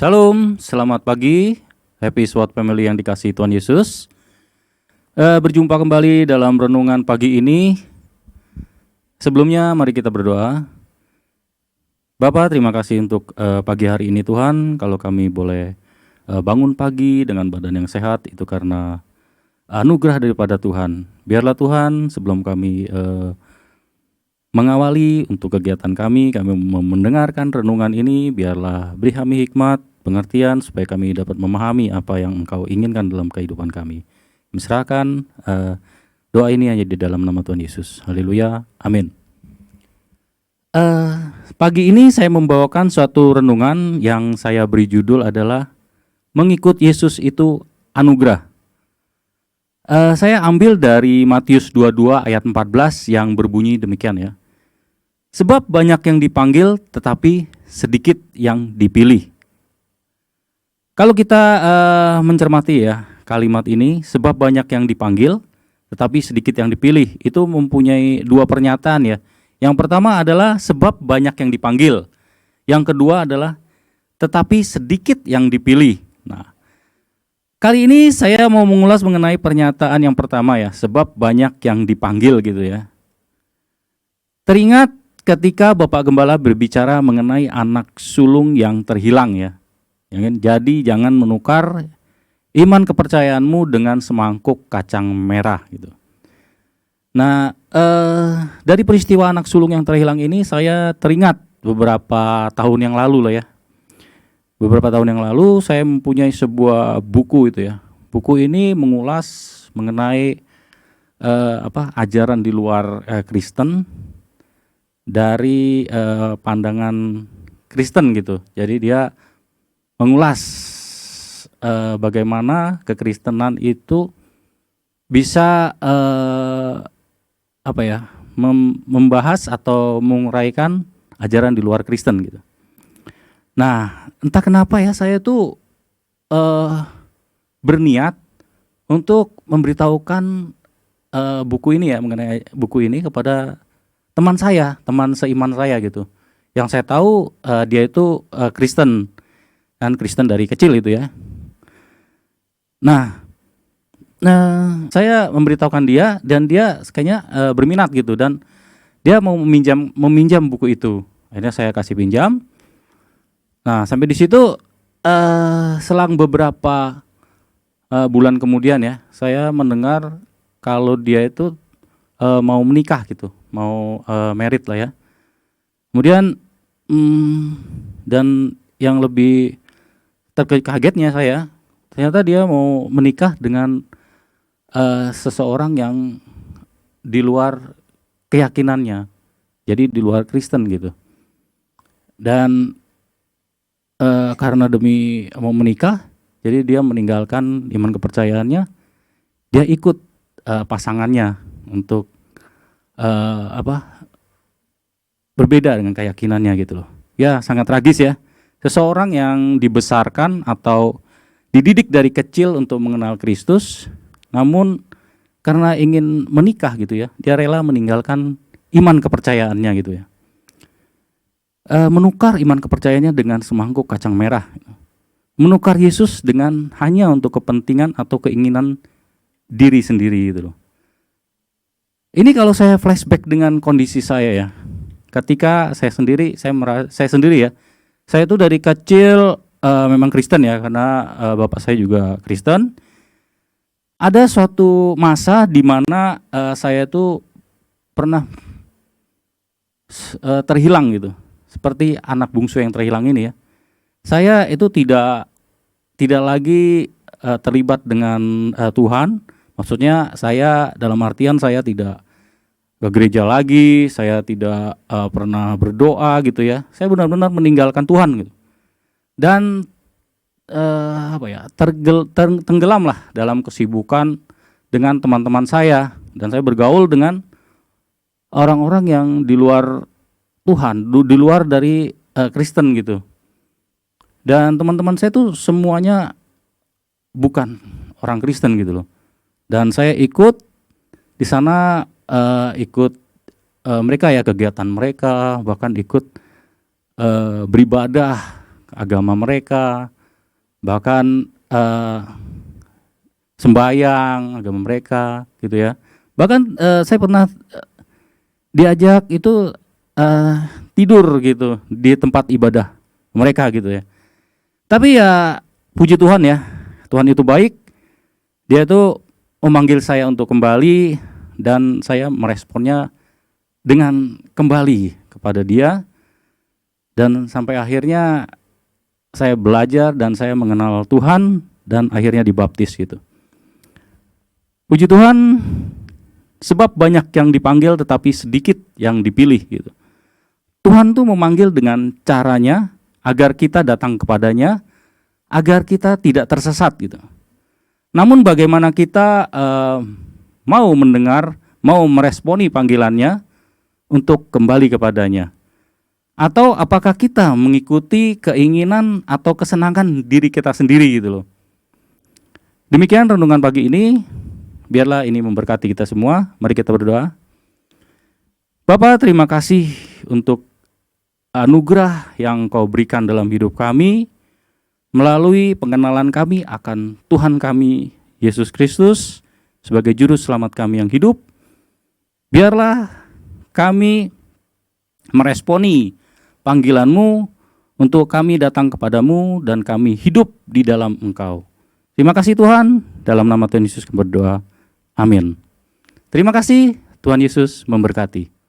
Shalom, selamat pagi, happy SWAT family yang dikasihi Tuhan Yesus. Berjumpa kembali dalam renungan pagi ini. Sebelumnya mari kita berdoa. Bapak, terima kasih untuk pagi hari ini Tuhan. Kalau kami boleh bangun pagi dengan badan yang sehat, itu karena anugerah daripada Tuhan. Biarlah Tuhan, sebelum kami mengawali untuk kegiatan kami mendengarkan renungan ini, biarlah beri kami hikmat, pengertian, supaya kami dapat memahami apa yang Engkau inginkan dalam kehidupan kami. Serahkan doa ini hanya di dalam nama Tuhan Yesus. Haleluya, amin. Pagi ini saya membawakan suatu renungan yang saya beri judul adalah Mengikut Yesus itu Anugerah. Saya ambil dari Matius 22 ayat 14 yang berbunyi demikian ya. Sebab banyak yang dipanggil tetapi sedikit yang dipilih. Kalau kita mencermati ya kalimat ini, sebab banyak yang dipanggil tetapi sedikit yang dipilih, itu mempunyai dua pernyataan ya. Yang pertama adalah sebab banyak yang dipanggil. Yang kedua adalah tetapi sedikit yang dipilih. Nah, kali ini saya mau mengulas mengenai pernyataan yang pertama ya, sebab banyak yang dipanggil gitu ya. Teringat ketika Bapak Gembala berbicara mengenai anak sulung yang terhilang ya. Jadi jangan menukar iman kepercayaanmu dengan semangkuk kacang merah gitu. Nah, dari peristiwa anak sulung yang terhilang ini saya teringat beberapa tahun yang lalu lah ya. Beberapa tahun yang lalu saya mempunyai sebuah buku itu ya. Buku ini mengulas mengenai ajaran di luar Kristen dari pandangan Kristen gitu. Jadi dia mengulas bagaimana kekristenan itu bisa membahas atau menguraikan ajaran di luar Kristen gitu. Nah, entah kenapa ya saya tuh berniat untuk memberitahukan buku ini ya, mengenai buku ini kepada teman saya, teman seiman saya gitu. Yang saya tahu dia itu Kristen, kan Kristen dari kecil itu ya. Nah, saya memberitahukan dia dan dia kayaknya berminat gitu dan dia mau meminjam buku itu. Akhirnya saya kasih pinjam. Nah, sampai di situ selang beberapa bulan kemudian ya, saya mendengar kalau dia itu mau menikah gitu, mau married lah ya. Kemudian dan yang lebih terkagetnya saya, ternyata dia mau menikah dengan seseorang yang di luar keyakinannya, jadi di luar Kristen gitu. Dan karena demi mau menikah, jadi dia meninggalkan iman kepercayaannya, dia ikut pasangannya untuk berbeda dengan keyakinannya gitu loh. Ya sangat tragis ya. Seseorang yang dibesarkan atau dididik dari kecil untuk mengenal Kristus, namun karena ingin menikah gitu ya, dia rela meninggalkan iman kepercayaannya gitu ya. Menukar iman kepercayaannya dengan semangkuk kacang merah. Menukar Yesus dengan hanya untuk kepentingan atau keinginan diri sendiri gitu loh. Ini kalau saya flashback dengan kondisi saya ya. Ketika saya sendiri ya. Saya tuh dari kecil memang Kristen ya, karena bapak saya juga Kristen. Ada suatu masa di mana saya tuh pernah terhilang gitu. Seperti anak bungsu yang terhilang ini ya. Saya itu tidak lagi terlibat dengan Tuhan. Maksudnya saya dalam artian saya tidak ke gereja lagi, saya tidak pernah berdoa gitu ya. Saya benar-benar meninggalkan Tuhan gitu. Dan tenggelam lah dalam kesibukan dengan teman-teman saya, dan saya bergaul dengan orang-orang yang di luar Tuhan, di luar dari Kristen gitu. Dan teman-teman saya tuh semuanya bukan orang Kristen gitu loh. Dan saya ikut di sana, ikut mereka ya, kegiatan mereka, bahkan ikut beribadah agama mereka, bahkan sembahyang agama mereka gitu ya. Bahkan saya pernah diajak itu tidur gitu di tempat ibadah mereka gitu ya. Tapi ya puji Tuhan ya, Tuhan itu baik. Dia itu memanggil saya untuk kembali dan saya meresponnya dengan kembali kepada Dia, dan sampai akhirnya saya belajar dan saya mengenal Tuhan dan akhirnya dibaptis gitu. Puji Tuhan, sebab banyak yang dipanggil tetapi sedikit yang dipilih gitu. Tuhan tuh memanggil dengan caranya agar kita datang kepadanya, agar kita tidak tersesat gitu. Namun bagaimana kita mau mendengar, mau meresponi panggilannya untuk kembali kepadanya? Atau apakah kita mengikuti keinginan atau kesenangan diri kita sendiri gitu loh. Demikian renungan pagi ini, biarlah ini memberkati kita semua. Mari kita berdoa. Bapa, terima kasih untuk anugerah yang Kau berikan dalam hidup kami, melalui pengenalan kami akan Tuhan kami, Yesus Kristus, sebagai juru selamat kami yang hidup. Biarlah kami meresponi panggilan-Mu untuk kami datang kepadamu dan kami hidup di dalam Engkau. Terima kasih Tuhan, dalam nama Tuhan Yesus kami berdoa. Amin. Terima kasih, Tuhan Yesus memberkati.